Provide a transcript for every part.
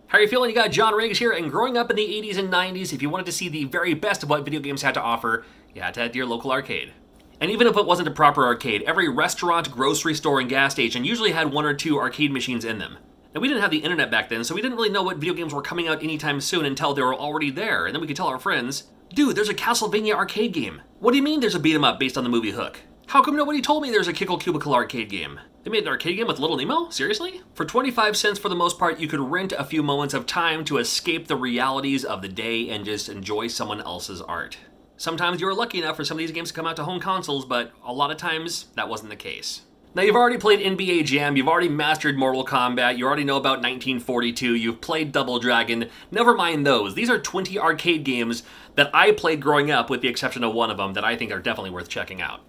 How are you feeling? You got John Riggs here, and growing up in the 80s and 90s, if you wanted to see the very best of what video games had to offer, you had to head to your local arcade. And even if it wasn't a proper arcade, every restaurant, grocery store, and gas station usually had one or two arcade machines in them. And we didn't have the internet back then, so we didn't really know what video games were coming out anytime soon until they were already there, and then we could tell our friends, dude, there's a Castlevania arcade game. What do you mean there's a beat-em-up based on the movie Hook? How come nobody told me there's a Kickle Cubical arcade game? They made an arcade game with Little Nemo? Seriously? For 25 cents for the most part, you could rent a few moments of time to escape the realities of the day and just enjoy someone else's art. Sometimes you were lucky enough for some of these games to come out to home consoles, but a lot of times that wasn't the case. Now you've already played NBA Jam, you've already mastered Mortal Kombat, you already know about 1942, you've played Double Dragon, never mind those. These are 20 arcade games that I played growing up with the exception of one of them that I think are definitely worth checking out.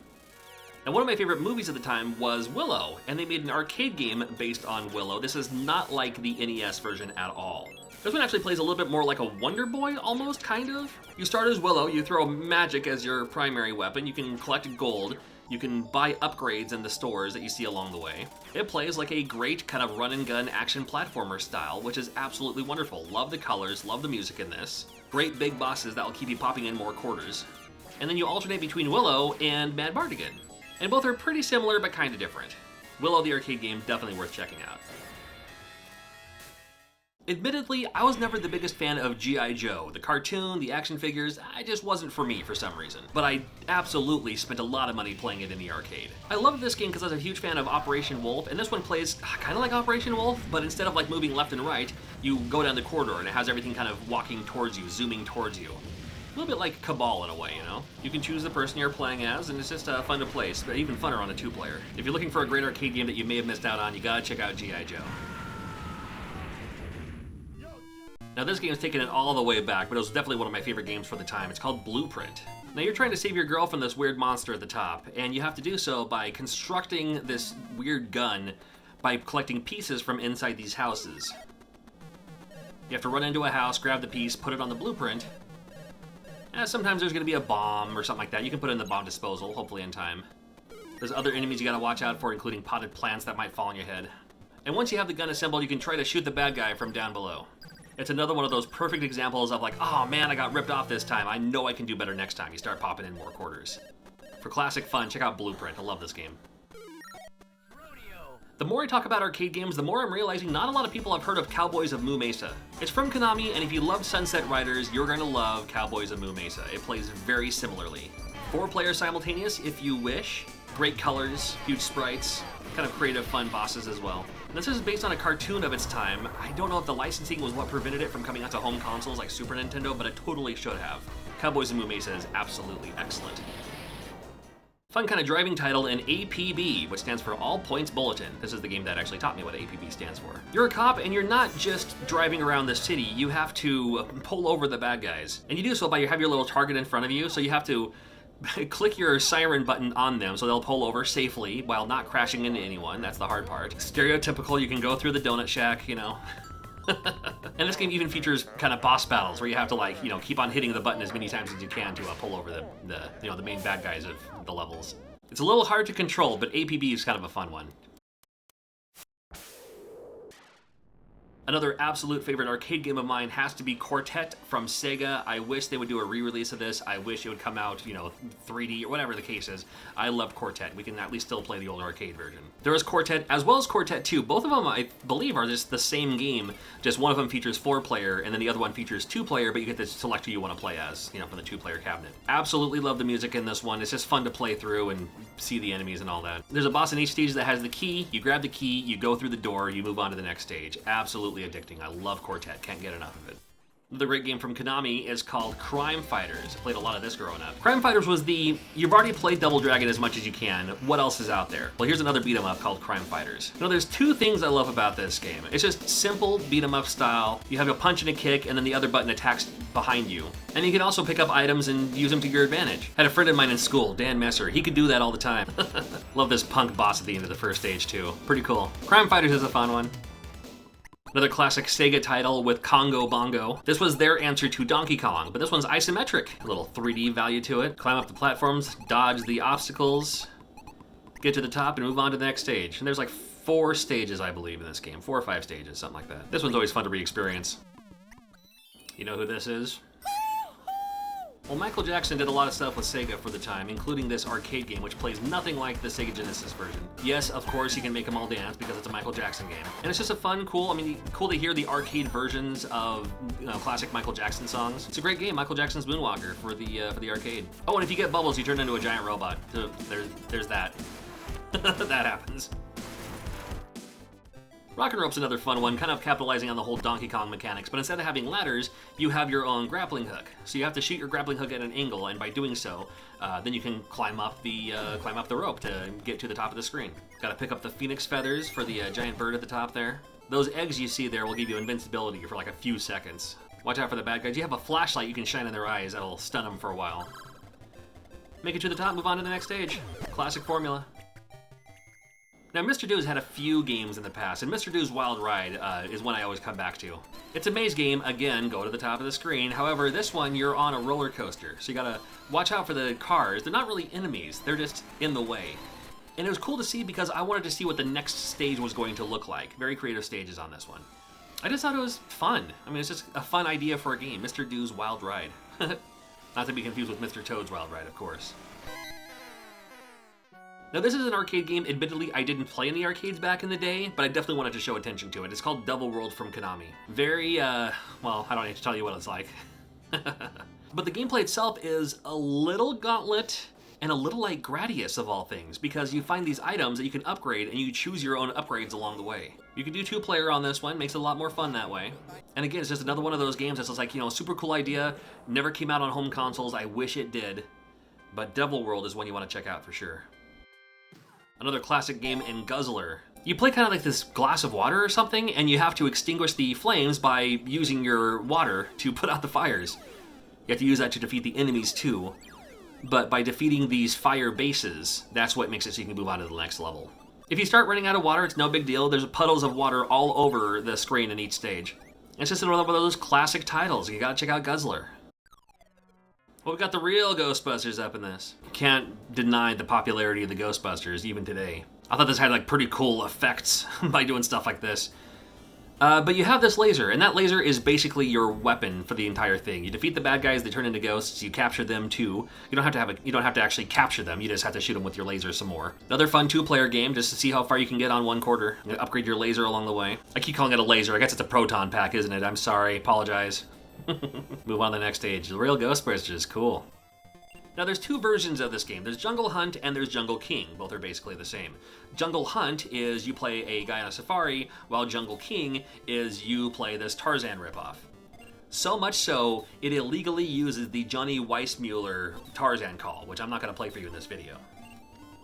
And one of my favorite movies at the time was Willow, and they made an arcade game based on Willow. This is not like the NES version at all. This one actually plays a little bit more like a Wonder Boy, almost, kind of. You start as Willow, you throw magic as your primary weapon, you can collect gold, you can buy upgrades in the stores that you see along the way. It plays like a great kind of run-and-gun action platformer style, which is absolutely wonderful. Love the colors, love the music in this. Great big bosses that will keep you popping in more quarters. And then you alternate between Willow and Mad Bardigan. And both are pretty similar, but kind of different. Willow, the arcade game, definitely worth checking out. Admittedly, I was never the biggest fan of G.I. Joe. The cartoon, the action figures, it just wasn't for me for some reason. But I absolutely spent a lot of money playing it in the arcade. I loved this game because I was a huge fan of Operation Wolf, and this one plays kind of like Operation Wolf, but instead of like moving left and right, you go down the corridor and it has everything kind of walking towards you, zooming towards you. A little bit like Cabal in a way, you know? You can choose the person you're playing as, and it's just fun to play, but even funner on a two-player. If you're looking for a great arcade game that you may have missed out on, you gotta check out G.I. Joe. Now this game's taken it all the way back, but it was definitely one of my favorite games for the time. It's called Blueprint. Now you're trying to save your girl from this weird monster at the top, and you have to do so by constructing this weird gun by collecting pieces from inside these houses. You have to run into a house, grab the piece, put it on the blueprint. Sometimes there's going to be a bomb or something like that. You can put it in the bomb disposal, hopefully in time. There's other enemies you got to watch out for, including potted plants that might fall on your head. And once you have the gun assembled, you can try to shoot the bad guy from down below. It's another one of those perfect examples of like, oh man, I got ripped off this time. I know I can do better next time. You start popping in more quarters. For classic fun, check out Blueprint. I love this game. The more I talk about arcade games, the more I'm realizing not a lot of people have heard of Cowboys of Moo Mesa. It's from Konami, and if you love Sunset Riders, you're going to love Cowboys of Moo Mesa. It plays very similarly. 4-player simultaneous, if you wish. Great colors, huge sprites, kind of creative, fun bosses as well. And this is based on a cartoon of its time. I don't know if the licensing was what prevented it from coming out to home consoles like Super Nintendo, but it totally should have. Cowboys of Moo Mesa is absolutely excellent. Fun kind of driving title in A.P.B, which stands for All Points Bulletin. This is the game that actually taught me what A.P.B stands for. You're a cop and you're not just driving around the city, you have to pull over the bad guys. And you do so by you have your little target in front of you, so you have to click your siren button on them so they'll pull over safely while not crashing into anyone. That's the hard part. Stereotypical, you can go through the donut shack, you know. And this game even features kind of boss battles where you have to, like, you know, keep on hitting the button as many times as you can to pull over the main bad guys of the levels. It's a little hard to control, but A.P.B is kind of a fun one. Another absolute favorite arcade game of mine has to be Quartet from Sega. I wish they would do a re-release of this. I wish it would come out, 3D or whatever the case is. I loved Quartet. We can at least still play the old arcade version. There is Quartet as well as Quartet 2. Both of them, I believe, are just the same game. Just one of them features 4-player and then the other one features 2-player, but you get to select who you want to play as, from the 2-player cabinet. Absolutely love the music in this one. It's just fun to play through and see the enemies and all that. There's a boss in each stage that has the key. You grab the key, you go through the door, you move on to the next stage. Absolutely addicting. I love Quartet. Can't get enough of it. The great game from Konami is called Crime Fighters. I played a lot of this growing up. Crime Fighters was you've already played Double Dragon as much as you can. What else is out there? Well, here's another beat 'em up called Crime Fighters. There's two things I love about this game. It's just simple beat 'em up style. You have a punch and a kick, and then the other button attacks behind you. And you can also pick up items and use them to your advantage. I had a friend of mine in school, Dan Messer. He could do that all the time. Love this punk boss at the end of the first stage, too. Pretty cool. Crime Fighters is a fun one. Another classic Sega title with Congo Bongo. This was their answer to Donkey Kong, but this one's isometric. A little 3D value to it. Climb up the platforms, dodge the obstacles, get to the top, and move on to the next stage. And there's like 4 stages, I believe, in this game. 4 or 5 stages, something like that. This one's always fun to re-experience. You know who this is? Well, Michael Jackson did a lot of stuff with Sega for the time, including this arcade game, which plays nothing like the Sega Genesis version. Yes, of course, you can make them all dance because it's a Michael Jackson game. And it's just a fun, cool to hear the arcade versions of classic Michael Jackson songs. It's a great game, Michael Jackson's Moonwalker for the arcade. Oh, and if you get bubbles, you turn into a giant robot. So there's that. That happens. Roc'n Rope's another fun one, kind of capitalizing on the whole Donkey Kong mechanics, but instead of having ladders, you have your own grappling hook. So you have to shoot your grappling hook at an angle, and by doing so, then you can climb up the rope to get to the top of the screen. Got to pick up the phoenix feathers for the giant bird at the top there. Those eggs you see there will give you invincibility for like a few seconds. Watch out for the bad guys. You have a flashlight you can shine in their eyes that'll stun them for a while. Make it to the top, move on to the next stage. Classic formula. Now, Mr. Do's had a few games in the past, and Mr. Do's Wild Ride is one I always come back to. It's a maze game, again, go to the top of the screen. However, this one, you're on a roller coaster, so you gotta watch out for the cars. They're not really enemies, they're just in the way. And it was cool to see because I wanted to see what the next stage was going to look like. Very creative stages on this one. I just thought it was fun. I mean, it's just a fun idea for a game, Mr. Do's Wild Ride. Not to be confused with Mr. Toad's Wild Ride, of course. Now, this is an arcade game. Admittedly, I didn't play in the arcades back in the day, but I definitely wanted to show attention to it. It's called Double World from Konami. Very, well, I don't need to tell you what it's like. But the gameplay itself is a little Gauntlet and a little like Gradius of all things, because you find these items that you can upgrade and you choose your own upgrades along the way. You can do 2-player on this one, makes it a lot more fun that way. And again, it's just another one of those games that's just like, super cool idea, never came out on home consoles, I wish it did. But Devil World is one you want to check out for sure. Another classic game in Guzzler. You play kind of like this glass of water or something, and you have to extinguish the flames by using your water to put out the fires. You have to use that to defeat the enemies too. But by defeating these fire bases, that's what makes it so you can move on to the next level. If you start running out of water, it's no big deal. There's puddles of water all over the screen in each stage. It's just another one of those classic titles. You gotta check out Guzzler. Well, we've got the Real Ghostbusters up in this. Can't deny the popularity of the Ghostbusters, even today. I thought this had like pretty cool effects by doing stuff like this. But you have this laser, and that laser is basically your weapon for the entire thing. You defeat the bad guys, they turn into ghosts, you capture them too. You don't have to actually capture them, you just have to shoot them with your laser some more. Another fun 2-player game, just to see how far you can get on one quarter. You upgrade your laser along the way. I keep calling it a laser, I guess it's a proton pack, isn't it? I'm sorry, apologize. Move on to the next stage. The Real Ghostbusters is cool. Now there's 2 versions of this game. There's Jungle Hunt and there's Jungle King. Both are basically the same. Jungle Hunt is you play a guy on a safari, while Jungle King is you play this Tarzan ripoff. So much so, it illegally uses the Johnny Weissmuller Tarzan call, which I'm not going to play for you in this video.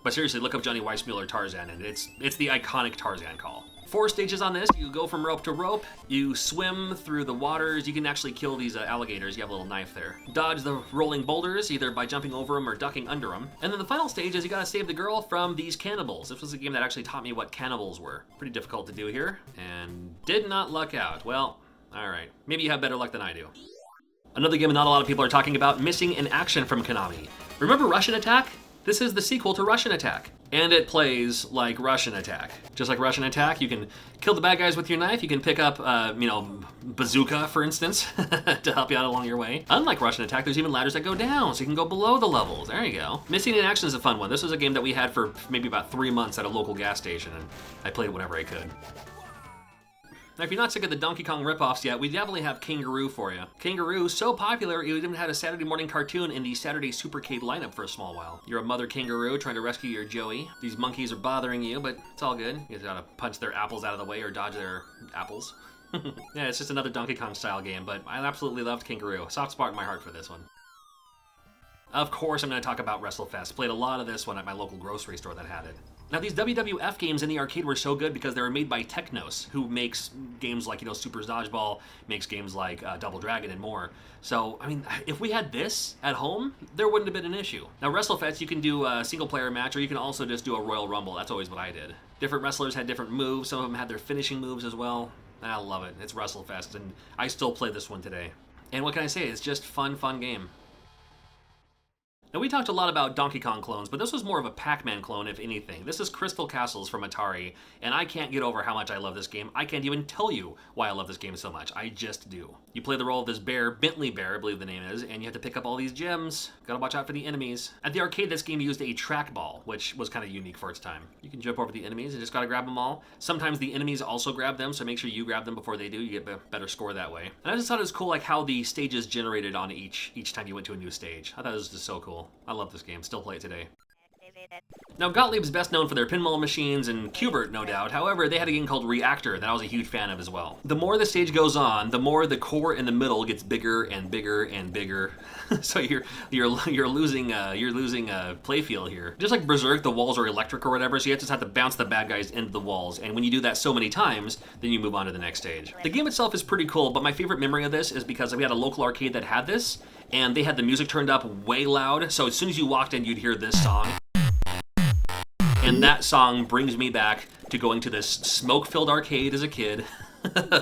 But seriously, look up Johnny Weissmuller Tarzan, and it's the iconic Tarzan call. 4 stages on this. You go from rope to rope, you swim through the waters, you can actually kill these alligators, you have a little knife there. Dodge the rolling boulders, either by jumping over them or ducking under them. And then the final stage is you gotta save the girl from these cannibals. This was a game that actually taught me what cannibals were. Pretty difficult to do here, and did not luck out. Well, alright, maybe you have better luck than I do. Another game not a lot of people are talking about, missing in action from Konami. Remember Russian Attack? This is the sequel to Russian Attack. And it plays like Russian Attack. Just like Russian Attack, you can kill the bad guys with your knife, you can pick up, bazooka, for instance, to help you out along your way. Unlike Russian Attack, there's even ladders that go down, so you can go below the levels. There you go. Missing in Action is a fun one. This was a game that we had for maybe about 3 months at a local gas station, and I played it whenever I could. Now, if you're not sick of the Donkey Kong ripoffs yet, we definitely have Kangaroo for you. Kangaroo, so popular, it even had a Saturday morning cartoon in the Saturday Supercade lineup for a small while. You're a mother kangaroo trying to rescue your Joey. These monkeys are bothering you, but it's all good. You just gotta punch their apples out of the way or dodge their apples. Yeah, it's just another Donkey Kong style game, but I absolutely loved Kangaroo. Soft spot in my heart for this one. Of course, I'm going to talk about WrestleFest. Played a lot of this one at my local grocery store that had it. Now, these WWF games in the arcade were so good because they were made by Technos, who makes games like, Super Dodgeball, makes games like Double Dragon and more. So, I mean, if we had this at home, there wouldn't have been an issue. Now, WrestleFest, you can do a single-player match, or you can also just do a Royal Rumble. That's always what I did. Different wrestlers had different moves. Some of them had their finishing moves as well. I love it. It's WrestleFest, and I still play this one today. And what can I say? It's just fun game. Now, we talked a lot about Donkey Kong clones, but this was more of a Pac-Man clone, if anything. This is Crystal Castles from Atari, and I can't get over how much I love this game. I can't even tell you why I love this game so much. I just do. You play the role of this bear, Bentley Bear, I believe the name is, and you have to pick up all these gems. Gotta watch out for the enemies. At the arcade, this game used a trackball, which was kind of unique for its time. You can jump over the enemies and just gotta grab them all. Sometimes the enemies also grab them, so make sure you grab them before they do. You get a better score that way. And I just thought it was cool, like how the stages generated on each time you went to a new stage. I thought it was just so cool. I love this game. Still play it today. Now, Gottlieb's best known for their pinball machines and Q*bert, no doubt. However, they had a game called Reactor that I was a huge fan of as well. The more the stage goes on, the more the core in the middle gets bigger and bigger and bigger. So you're losing play feel here. Just like Berserk, the walls are electric or whatever, so you just have to bounce the bad guys into the walls. And when you do that so many times, then you move on to the next stage. The game itself is pretty cool, but my favorite memory of this is because we had a local arcade that had this, and they had the music turned up way loud. So as soon as you walked in, you'd hear this song. And that song brings me back to going to this smoke-filled arcade as a kid,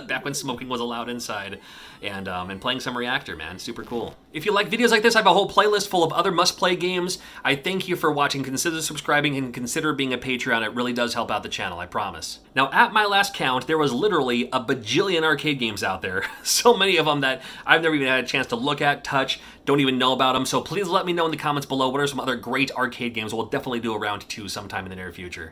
back when smoking was allowed inside, and playing some Reactor, man. Super cool. If you like videos like this, I have a whole playlist full of other must-play games. I thank you for watching. Consider subscribing and consider being a Patreon. It really does help out the channel, I promise. Now, at my last count, there was literally a bajillion arcade games out there. So many of them that I've never even had a chance to look at, touch, don't even know about them. So please let me know in the comments below what are some other great arcade games. We'll definitely do a round 2 sometime in the near future.